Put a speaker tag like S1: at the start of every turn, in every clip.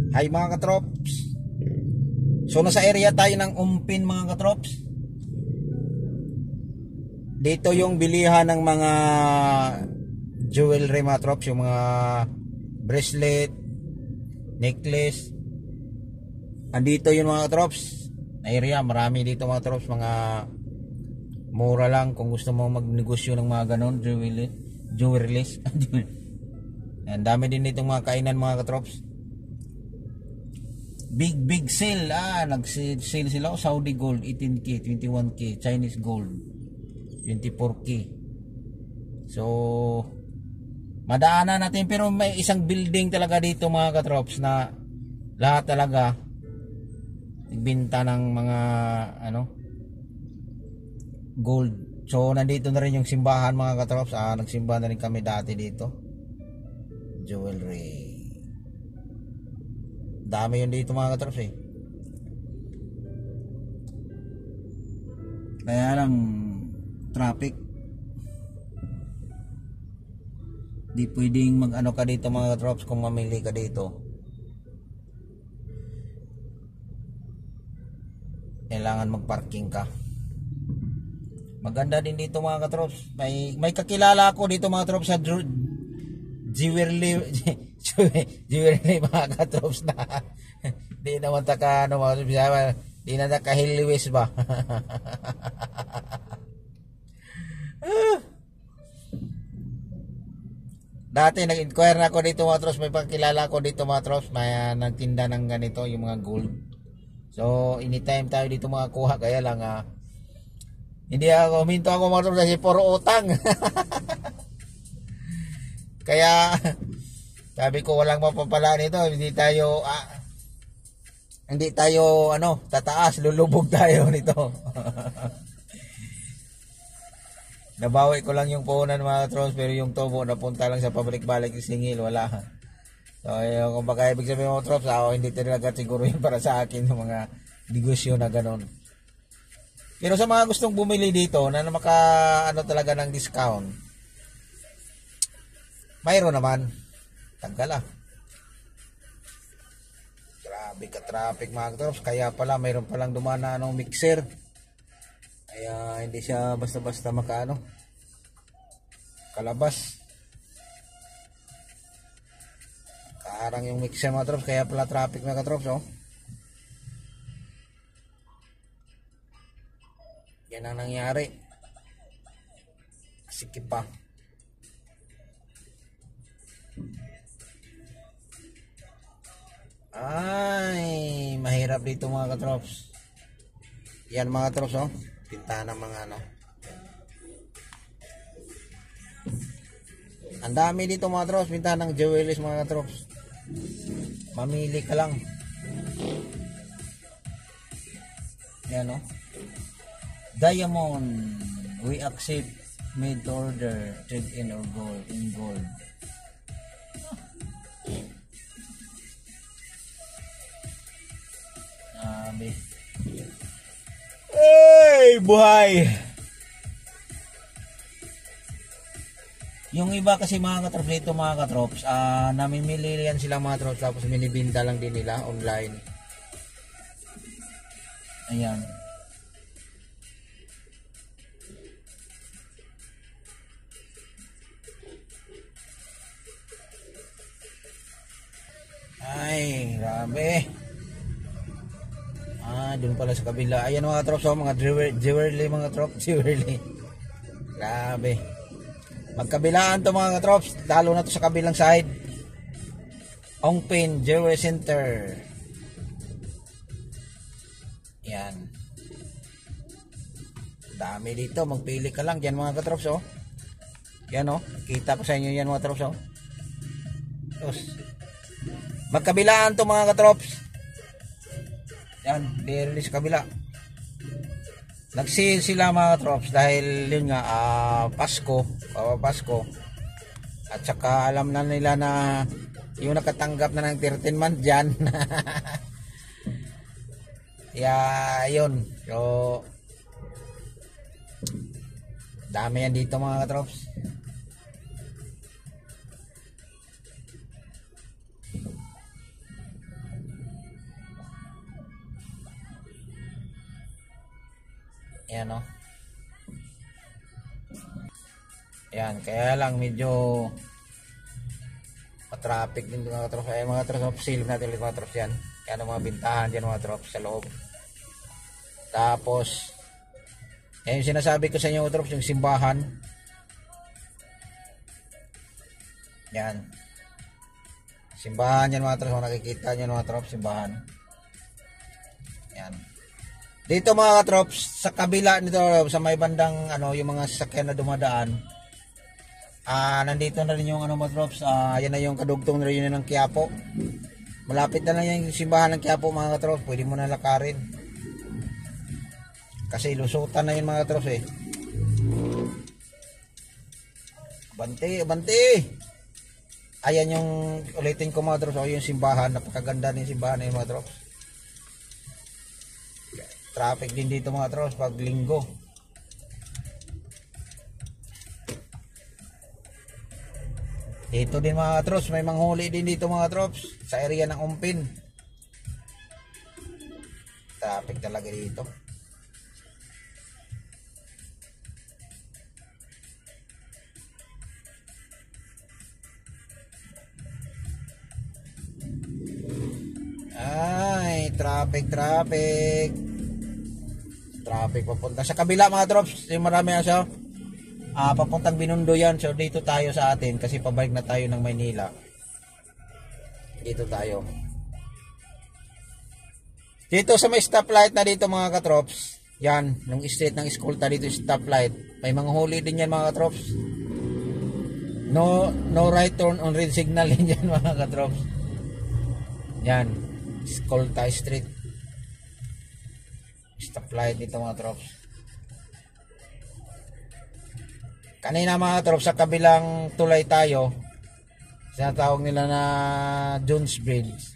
S1: Hi mga katrops. So nasa area tayo ng Umpin mga katrops. Dito yung bilihan ng mga jewelry mga katrops, yung mga bracelet, necklace. Andito yun mga katrops. Area, marami dito mga katrops, mga mura lang kung gusto mo magnegosyo ng mga ganon, jewelries. Ang dami din dito mga kainan mga katrops. Big sale, nag-sale sila. Saudi gold 18k, 21k, Chinese gold 24k. So madaanan natin, pero may isang building talaga dito mga katrops na lahat talaga nagbenta ng mga gold. So nandito na rin yung simbahan mga katrops. Nagsimba na rin kami dati dito. Jewelry, dami yun dito mga katrops Kaya lang traffic, di pwedeng mag ka dito mga katrops kung mamili ka dito. Kailangan magparking ka. Maganda din dito mga katrops. May kakilala ako dito mga katrops sa jewelry mga katrops na di naman taka di na nakahiliwis ba. Dati nag-inquire na ako dito mga katrops. May pagkilala ako dito mga katrops, may nagtinda ng ganito, yung mga gold. So anytime tayo dito mga kuha. Kaya lang hindi ako minto ako mga katrops kasi puro utang. Kaya sabi ko walang mapapala nito, hindi tayo tataas, lulubog tayo nito. Nabawi ko lang yung puhunan mga katrops, pero yung tubo napunta lang sa pabalik-balik singil, wala. So kung baka ibig sabihin mga katrops, hindi talaga siguro yun para sa akin yung mga negosyo na ganon. Pero sa mga gustong bumili dito na maka talaga ng discount, mayroon naman. Tanggal grabe ka traffic mga katrops. Kaya pala mayroon palang dumana mixer. Kaya hindi siya basta-basta kalabas. Karang yung mixer mga katrops. Kaya pala traffic mga katrops Yan ang nangyari. Sikip pa. Mahirap dito mga katrops. Yan mga katrops pinta ng mga ang dami dito mga katrops, pinta ng jewelries mga katrops. Mamili ka lang. Yan Diamond, we accept made to order, trade in or gold, in gold. Hey, buhay. Yung iba kasi mga katrops dito mga katrops, namimili yan sila mga katrops, tapos minibinta lang din nila online. Ayan. Grabe. Doon pala sa kabila. Ayan mga katrops mga jewelry mga katrops, jewelry. Grabe. Magkabilaan to mga katrops, lalo na to sa kabilang side. Ongpin Jewelry Center. Yan. Dami dito, magpili ka lang diyan mga katrops Yan kita ko sa inyo yan mga katrops Magkabilaan to mga katrops. Yan, dito sa kabila. Nag-sale sila mga katrops dahil yun nga Pasko. At saka alam na nila na yung nakatanggap na ng 13 month dyan. Kaya yun. So dami yan dito mga katrops. Yan o. Yan, kaya lang medyo matraffic din mga katrops. Ay mga katrops, silip natin ulit mga katrops yan. Yan ang mga bintahan dyan mga katrops sa loob. Tapos yan yung sinasabi ko sa inyo mga katrops, yung simbahan. Yan. Simbahan yan mga katrops. Kung nakikita nyo mga katrops, simbahan. Yan. Dito mga katrops, sa kabila nito, sa may bandang yung mga sasakyan na dumadaan, nandito na rin yung mga katrops, yan na yung kadugtong na rin ng Quiapo. Malapit na lang yung simbahan ng Quiapo mga katrops, pwede mo na lakarin. Kasi lusutan na yun mga katrops eh. Banti. Ayan yung ulitin ko mga katrops, yung simbahan, napakaganda din simbahan na yun mga katrops. Traffic din dito mga katrops pag linggo. Dito din mga katrops, may manghuli din dito mga katrops sa area ng Umpin. Traffic talaga dito. Ay, traffic papunta sa kabila mga katrops. Yung marami na siya papuntang Binondo yan. So dito tayo sa atin kasi pabalik na tayo ng Maynila. Dito tayo. Dito sa may stoplight na dito mga katrops. Yan, yung street ng Escolta dito stoplight. May mga huli din yan mga katrops. No right turn on red signal din yan mga katrops. Yan, Escolta Street. Stoplight dito mga katrops. Kanina mga katrops sa kabilang tulay tayo, sinatawag nila na Jones Bridge.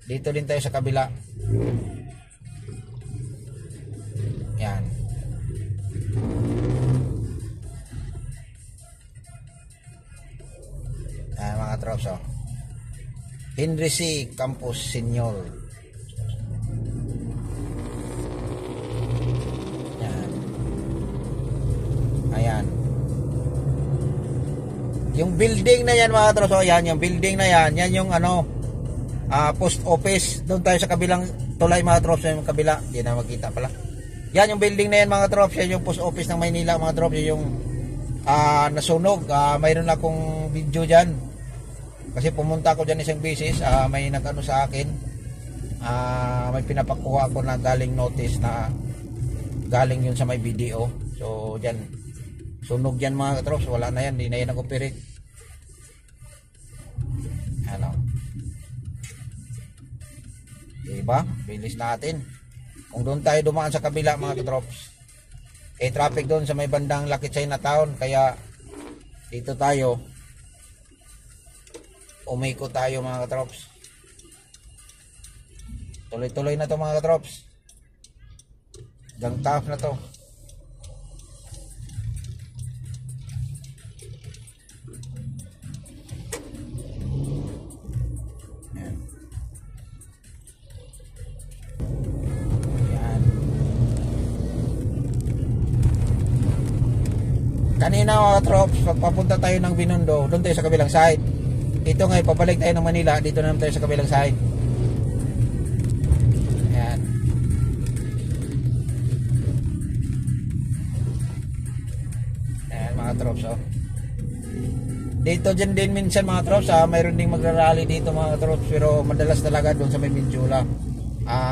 S1: Dito din tayo sa kabila. Yan. Yan mga katrops oh. Henry C. Campos Senior. Ayan. Yung building na yan mga katrops, yan yung building na yan, yan yung post office. Doon tayo sa kabilang tulay mga katrops, yung kabila, hindi na makita pala. Yan yung building na yan mga katrops, yan yung post office ng Maynila mga katrops, yung nasunog. Mayroon akong video dyan. Kasi pumunta ako dyan isang beses, may nag-ano sa akin. May pinapakuha ako na galing notice na galing yun sa may video. So dyan, sunog yan mga katrops, wala na yan, hindi na yan nag-operate. Diba? Bilis natin. Kung doon tayo dumaan sa kabila mga katrops, traffic doon sa may bandang Lucky Chinatown, kaya dito tayo umiko tayo mga katrops. Tuloy-tuloy na to mga katrops. Gang tough na to. Kanina mga katrops, pagpapunta tayo ng Binondo, doon tayo sa kabilang side. Dito ngayon, pabalik tayo ng Manila, dito naman tayo sa kabilang side. Ayan. Ayan mga katrops oh. Dito dyan din minsan mga katrops, mayroon ding magrarally dito mga katrops, pero madalas talaga doon sa may Minjula.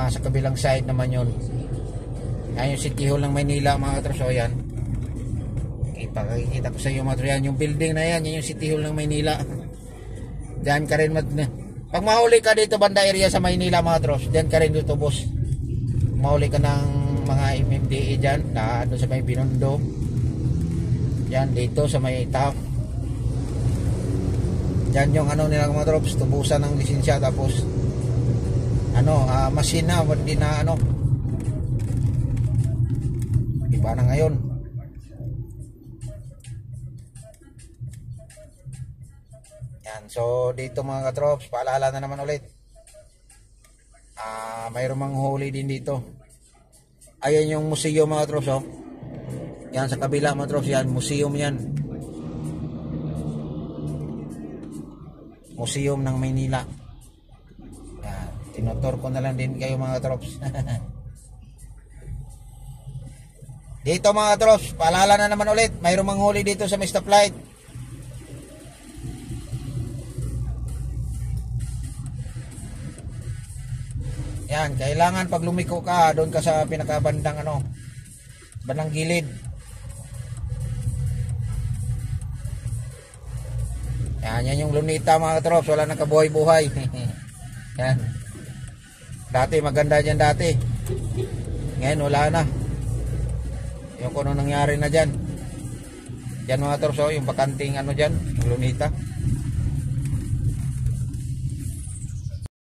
S1: Sa kabilang side naman yun. Ayan yung City Hall ng Maynila mga katrops oh, yan. Pakikita ko sa iyo mga katrops, yung building na yan, yan yung City Hall ng Maynila. Diyan ka rin pag mahuli ka dito banda area sa Maynila mga katrops, diyan ka rin dito boss. Mahuli ka ng mga MMDA dyan doon sa may Binondo. Diyan dito sa may top. Diyan yung nila mga katrops, tubusan ng lisensya, tapos machine na, hindi na iba na ngayon. So dito mga katrops, paalala na naman ulit, mayroong mga huli din dito. Ayan yung museum mga katrops, oh. Yan sa kabila mga katrops, yan, museum yan. Museum ng Maynila. Yan, tinutur ko na lang din kayo mga katrops. Dito mga katrops, paalala na naman ulit, mayroong manghuli dito sa may stoplight. Yan, kailangan pag lumiko ka, doon ka sa pinakabandang bandang gilid. Yan yung lunita mga katrops, wala nang kabuhay-buhay. Yan. Dati maganda dyan dati. Ngayon wala na. Yung kung ano nangyari na dyan. Yan mga katrops, yung bakanting dyan, yung lunita.